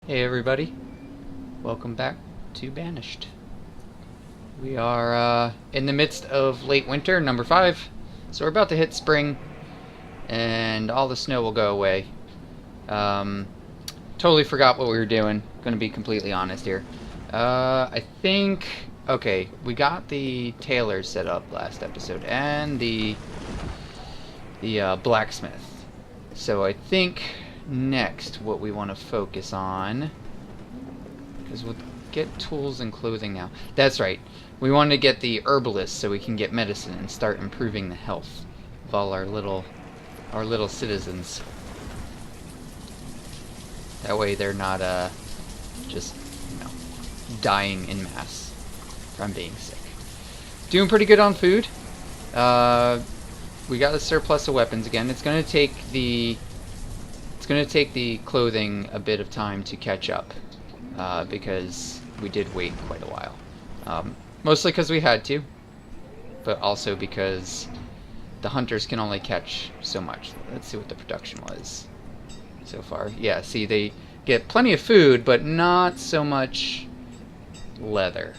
Hey everybody, welcome back to Banished. We are in the midst of late winter, number 5, so we're about to hit spring, and all the snow will go away. Totally forgot what we were doing, gonna be completely honest here. I think, okay, we got the tailor set up last episode, and the blacksmith. So I think next what we want to focus on, because we'll get tools and clothing now. That's right. We want to get the herbalist so we can get medicine and start improving the health of all our little citizens. That way they're not just, dying in mass from being sick. Doing pretty good on food. We got a surplus of weapons again. It's gonna take the clothing a bit of time to catch up, because we did wait quite a while. Mostly because we had to, but also because the hunters can only catch so much. Let's see what the production was so far. Yeah, see, they get plenty of food, but not so much leather.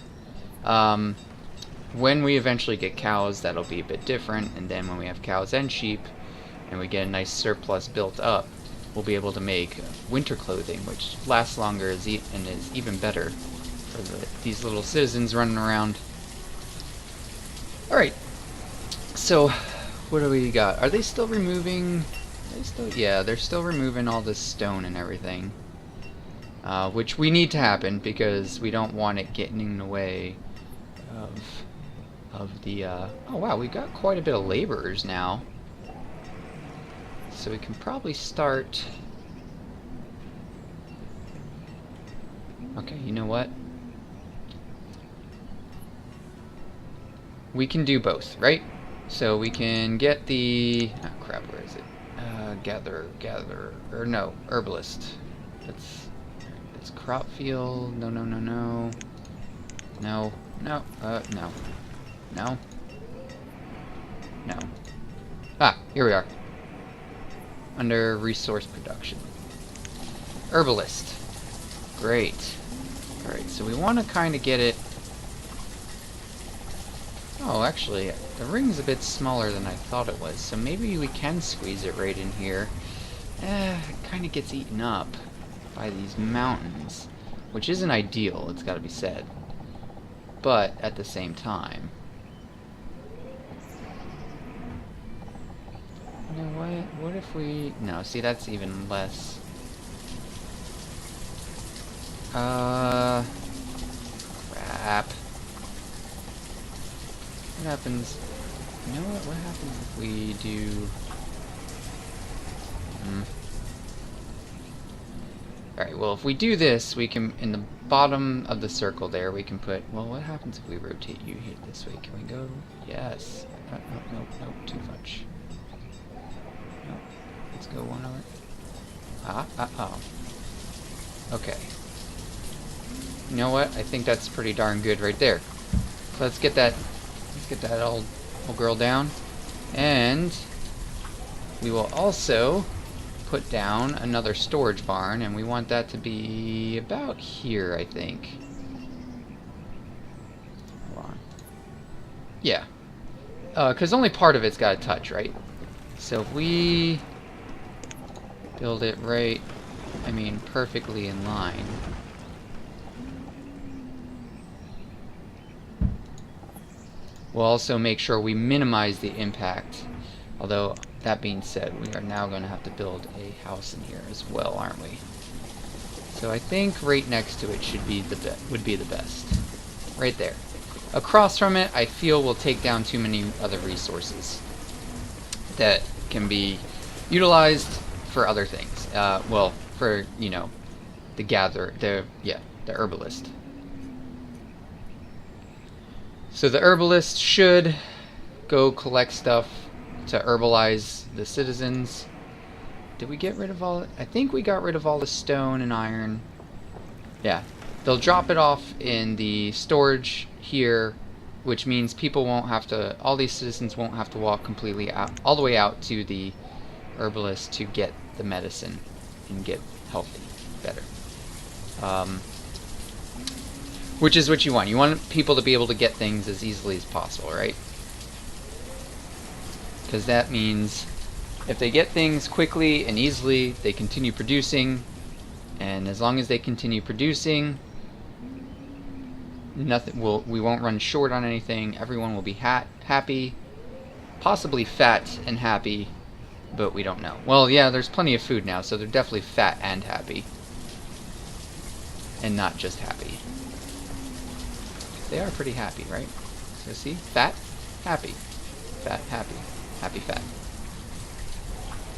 When we eventually get cows, that'll be a bit different, and then when we have cows and sheep, and we get a nice surplus built up, we'll be able to make winter clothing, which lasts longer and is even better for these little citizens running around. Alright, so what do we got? Are they still removing... yeah, they're still removing all this stone and everything. Which we need to happen, because we don't want it getting in the way of the... oh wow, we've got quite a bit of laborers now. So we can probably start... Okay, you know what? We can do both, right? So we can get the... oh crap, where is it? Gatherer, or no, herbalist. It's crop field, no. No. Ah, here we are. Under resource production. Herbalist. Great. Alright, so we want to kind of get it... oh, actually, the ring's a bit smaller than I thought it was, so maybe we can squeeze it right in here. It kind of gets eaten up by these mountains, which isn't ideal, it's got to be said. But, at the same time... you know what? What if we... no, see, that's even less. Crap. What happens... you know what? What happens if we do... Alright, well, if we do this, we can... in the bottom of the circle there, we can put... well, what happens if we rotate you here this way? Can we go... yes. No, too much. Let's go one over. Oh. Okay. You know what? I think that's pretty darn good right there. So let's get that old girl down. And we will also put down another storage barn, and we want that to be about here, I think. Hold on. Yeah. Because only part of it's got to touch, right? So if we... build it right, perfectly in line. We'll also make sure we minimize the impact. Although, that being said, we are now going to have to build a house in here as well, aren't we? So I think right next to it would be the best. Right there. Across from it, I feel we'll take down too many other resources that can be utilized for other things. Well, for, the herbalist. So the herbalist should go collect stuff to herbalize the citizens. Did we get rid of all... I think we got rid of all the stone and iron. Yeah. They'll drop it off in the storage here, which means people won't have to... all these citizens won't have to walk completely out, all the way out to the herbalist to get the medicine and get healthy better. Which is what you want. You want people to be able to get things as easily as possible, right? Because that means if they get things quickly and easily, they continue producing. And as long as they continue producing, we won't run short on anything. Everyone will be happy, possibly fat and happy, but we don't know. Well, yeah, there's plenty of food now, so they're definitely fat and happy, and not just happy. They are pretty happy, right? So see, fat, happy, happy, fat.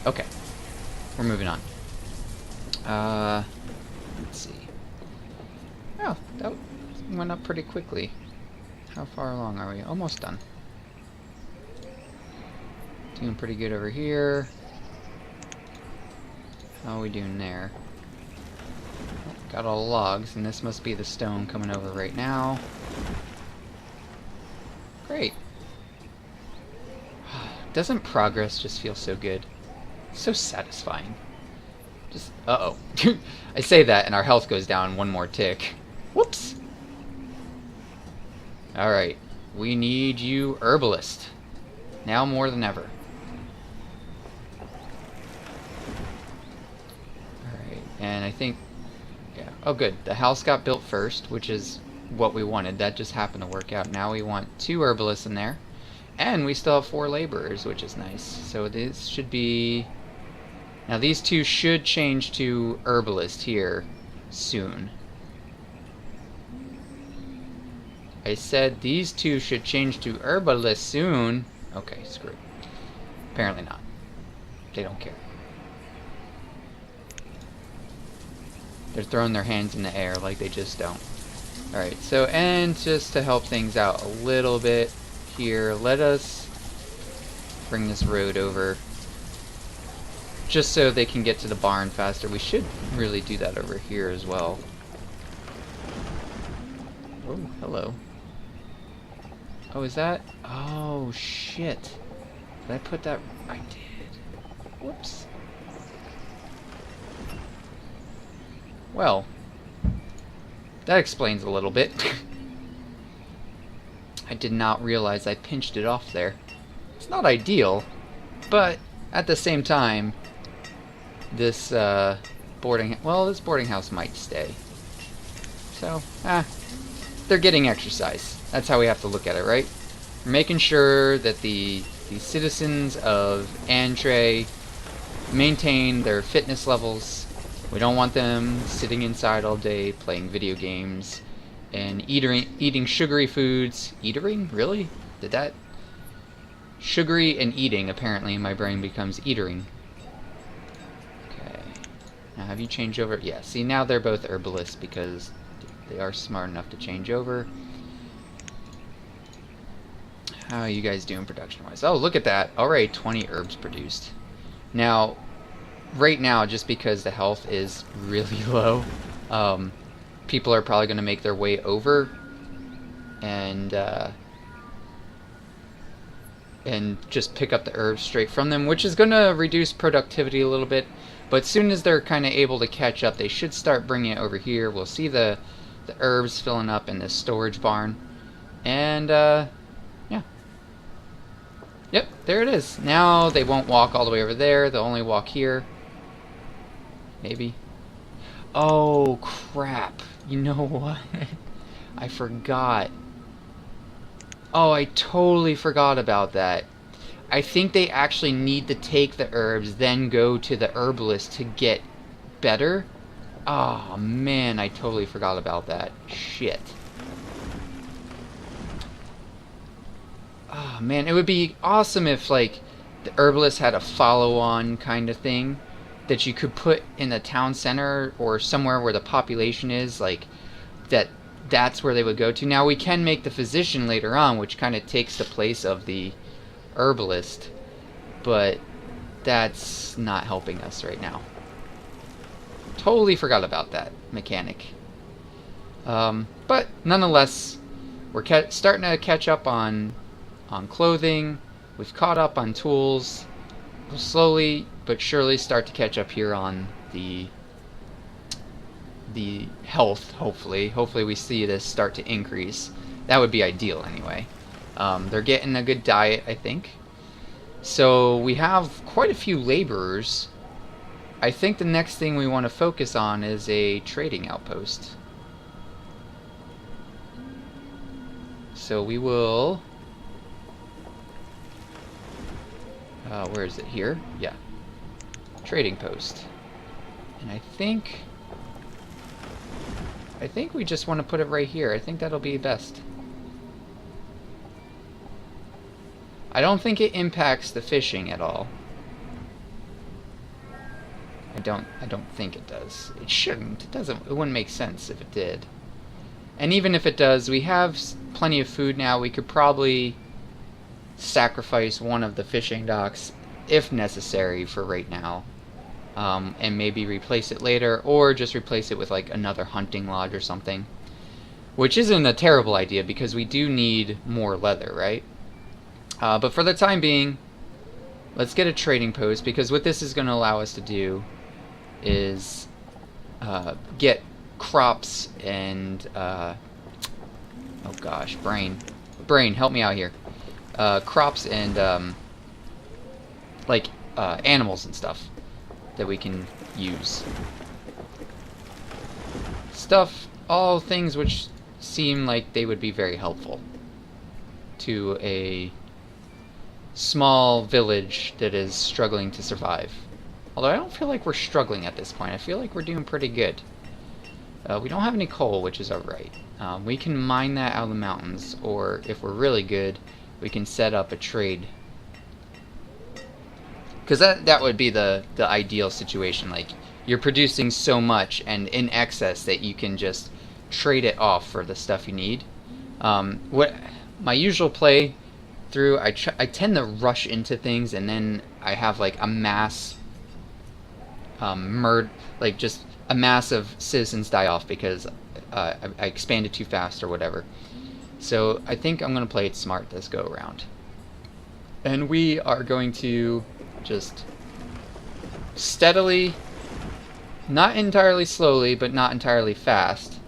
Okay, we're moving on. Let's see. Oh, that went up pretty quickly. How far along are we? Almost done. Doing pretty good over here. How are we doing there? Got all the logs, and this must be the stone coming over right now. Great. Doesn't progress just feel so good? So satisfying. Just, uh-oh. I say that, and our health goes down one more tick. Whoops. Alright. We need you, herbalist. Now more than ever. Alright, and I think... yeah. Oh, good. The house got built first, which is what we wanted. That just happened to work out. Now we want 2 herbalists in there. And we still have 4 laborers, which is nice. So this should be... now these 2 should change to herbalist here soon. I said these 2 should change to herbalist soon. Okay, screw it. Apparently not. They don't care. They're throwing their hands in the air like they just don't. Alright, so, and just to help things out a little bit here, let us bring this road over. Just so they can get to the barn faster. We should really do that over here as well. Oh, hello. Oh, is that? Oh, shit. Did I put that? I did. Whoops. Well, that explains a little bit. I did not realize I pinched it off there. It's not ideal, but at the same time, this boarding house might stay. So, they're getting exercise. That's how we have to look at it, right? We're making sure that the citizens of Antray maintain their fitness levels. We don't want them sitting inside all day playing video games and eating sugary foods. Eatering? Really? Did that? Sugary and eating, apparently, my brain becomes eatering. Okay. Now, have you changed over? Yeah, see, now they're both herbalists because they are smart enough to change over. How are you guys doing production-wise? Oh, look at that. Already 20 herbs produced. Now, right now, just because the health is really low, people are probably going to make their way over and just pick up the herbs straight from them, which is going to reduce productivity a little bit. But as soon as they're kind of able to catch up, they should start bringing it over here. We'll see the herbs filling up in this storage barn. And, yeah. Yep, there it is. Now they won't walk all the way over there. They'll only walk here. Maybe. Oh, crap. You know what? I forgot. Oh, I totally forgot about that. I think they actually need to take the herbs, then go to the herbalist to get better. Oh, man, I totally forgot about that. Shit. Oh, man, it would be awesome if, like, the herbalist had a follow-on kind of thing that you could put in the town center or somewhere where the population is, like, that's where they would go to. Now, we can make the physician later on, which kind of takes the place of the herbalist, but that's not helping us right now. Totally forgot about that mechanic. But nonetheless, we're starting to catch up on clothing. We've caught up on tools. We'll slowly but surely start to catch up here on the the health, hopefully. Hopefully we see this start to increase. That would be ideal anyway. They're getting a good diet, I think. So we have quite a few laborers. I think the next thing we want to focus on is a trading outpost. So we will... where is it? Here? Yeah. Trading post. And I think we just want to put it right here. I think that'll be best. I don't think it impacts the fishing at all. I don't think it does. It shouldn't. It wouldn't make sense if it did. And even if it does, we have plenty of food now. We could probably sacrifice one of the fishing docks if necessary for right now. And maybe replace it later, or just replace it with like another hunting lodge or something. Which isn't a terrible idea because we do need more leather, right? But for the time being, let's get a trading post, because what this is going to allow us to do is get crops and oh gosh, brain, help me out here. Crops and like animals and stuff that we can use. All things which seem like they would be very helpful to a small village that is struggling to survive. Although I don't feel like we're struggling at this point. I feel like we're doing pretty good. We don't have any coal, which is alright. We can mine that out of the mountains, or if we're really good, we can set up a trade. Because that would be the ideal situation. Like, you're producing so much and in excess that you can just trade it off for the stuff you need. What my usual play through, I tend to rush into things, and then I have like a mass like just a mass of citizens die off because I expanded too fast or whatever. So I think I'm going to play it smart this go around. And we are going to just steadily, not entirely slowly, but not entirely fast,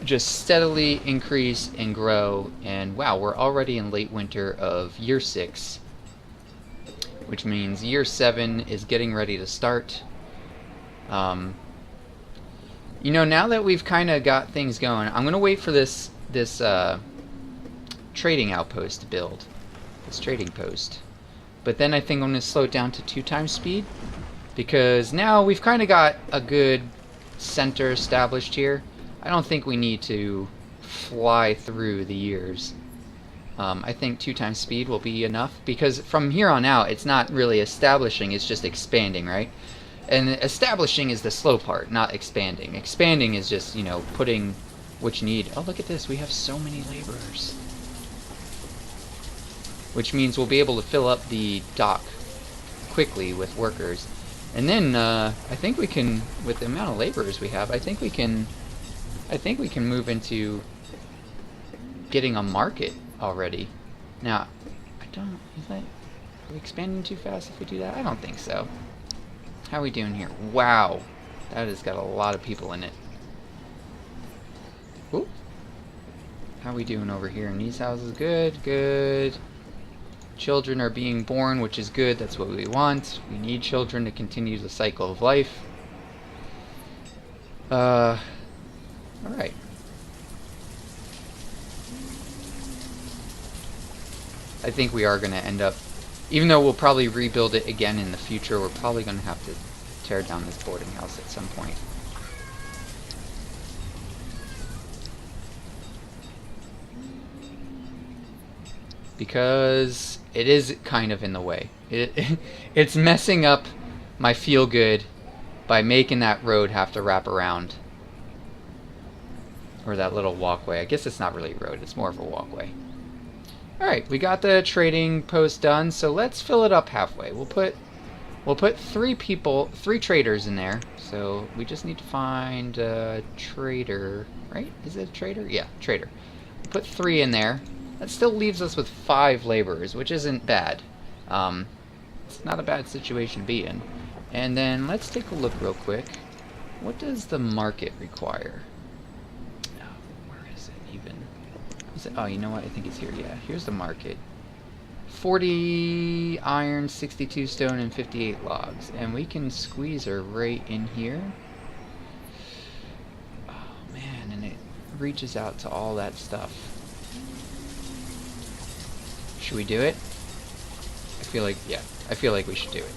just steadily increase and grow. And wow, we're already in late winter of year 6, which means year 7 is getting ready to start. You know, now that we've kind of got things going, I'm gonna wait for this trading outpost to build, this trading post. But then I think I'm gonna slow it down to 2 times speed, because now we've kind of got a good center established here. I don't think we need to fly through the years. I think 2 times speed will be enough, because from here on out it's not really establishing, it's just expanding, right? And establishing is the slow part, not expanding. Expanding is just, you know, putting what you need. Oh, look at this, we have so many laborers. Which means we'll be able to fill up the dock quickly with workers. And then I think we can, with the amount of laborers we have, I think we can move into getting a market already. Now, are we expanding too fast if we do that? I don't think so. How are we doing here? Wow, that has got a lot of people in it. Ooh. How are we doing over here in these houses? Good, good. Children are being born, which is good. That's what we want. We need children to continue the cycle of life. Alright. I think we are going to end up, even though we'll probably rebuild it again in the future, we're probably going to have to tear down this boarding house at some point. Because it is kind of in the way. It's messing up my feel good by making that road have to wrap around. Or that little walkway. I guess it's not really a road, it's more of a walkway. Alright, we got the trading post done, so let's fill it up halfway. We'll put 3 traders in there. So we just need to find a trader, right? Is it a trader? Yeah, trader. We'll put 3 in there. That still leaves us with 5 laborers, which isn't bad. It's not a bad situation to be in. And then let's take a look real quick. What does the market require? Oh, where is it even? Is it, oh, you know what? I think it's here. Yeah, here's the market. 40 iron, 62 stone, and 58 logs. And we can squeeze her right in here. Oh, man, and it reaches out to all that stuff. Should we do it? I feel like, yeah, I feel like we should do it.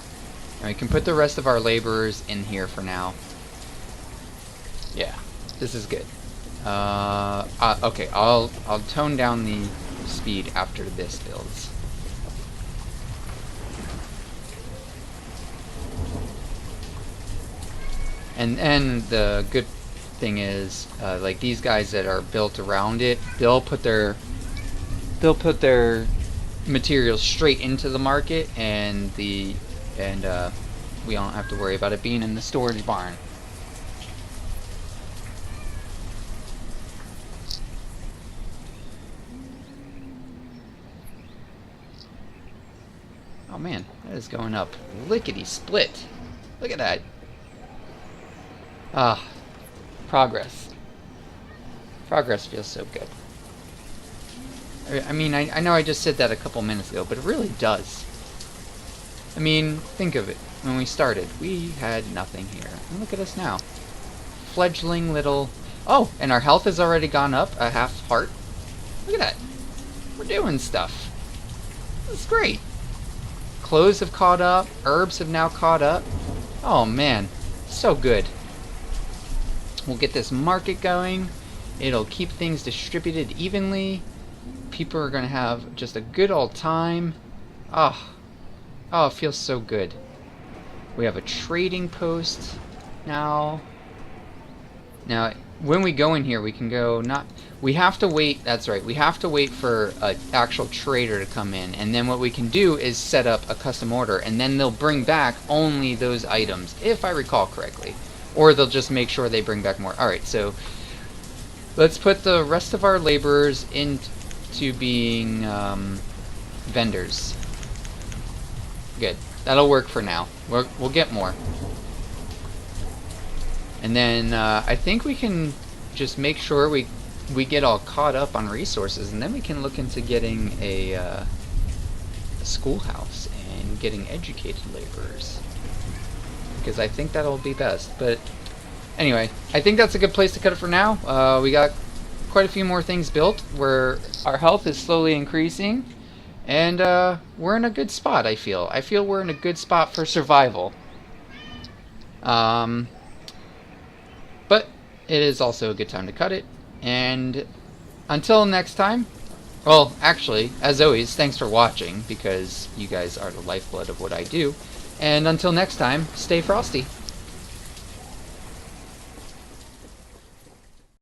And we can put the rest of our laborers in here for now. Yeah, this is good. Okay, I'll tone down the speed after this builds. And the good thing is, like these guys that are built around it, they'll put their materials straight into the market, and we don't have to worry about it being in the storage barn. Oh man, that is going up lickety split. Look at that. Ah, progress. Progress feels so good. I mean, I know I just said that a couple minutes ago, but it really does. I mean, think of it. When we started, we had nothing here. And look at us now. Fledgling little... Oh, and our health has already gone up a half heart. Look at that. We're doing stuff. This is great. Clothes have caught up. Herbs have now caught up. Oh, man. So good. We'll get this market going. It'll keep things distributed evenly. People are going to have just a good old time. Oh, it feels so good. We have a trading post now. Now, when we go in here, we can go not... We have to wait, that's right, we have to wait for an actual trader to come in. And then what we can do is set up a custom order. And then they'll bring back only those items, if I recall correctly. Or they'll just make sure they bring back more. Alright, so let's put the rest of our laborers into being vendors. Good. That'll work for now. We'll get more. And then I think we can just make sure we get all caught up on resources, and then we can look into getting a schoolhouse and getting educated laborers. Because I think that'll be best. But anyway, I think that's a good place to cut it for now. We got quite a few more things built where our health is slowly increasing, and we're in a good spot. I feel we're in a good spot for survival. But it is also a good time to cut it. And until next time, well, actually, as always, thanks for watching, because you guys are the lifeblood of what I do. And until next time, stay frosty.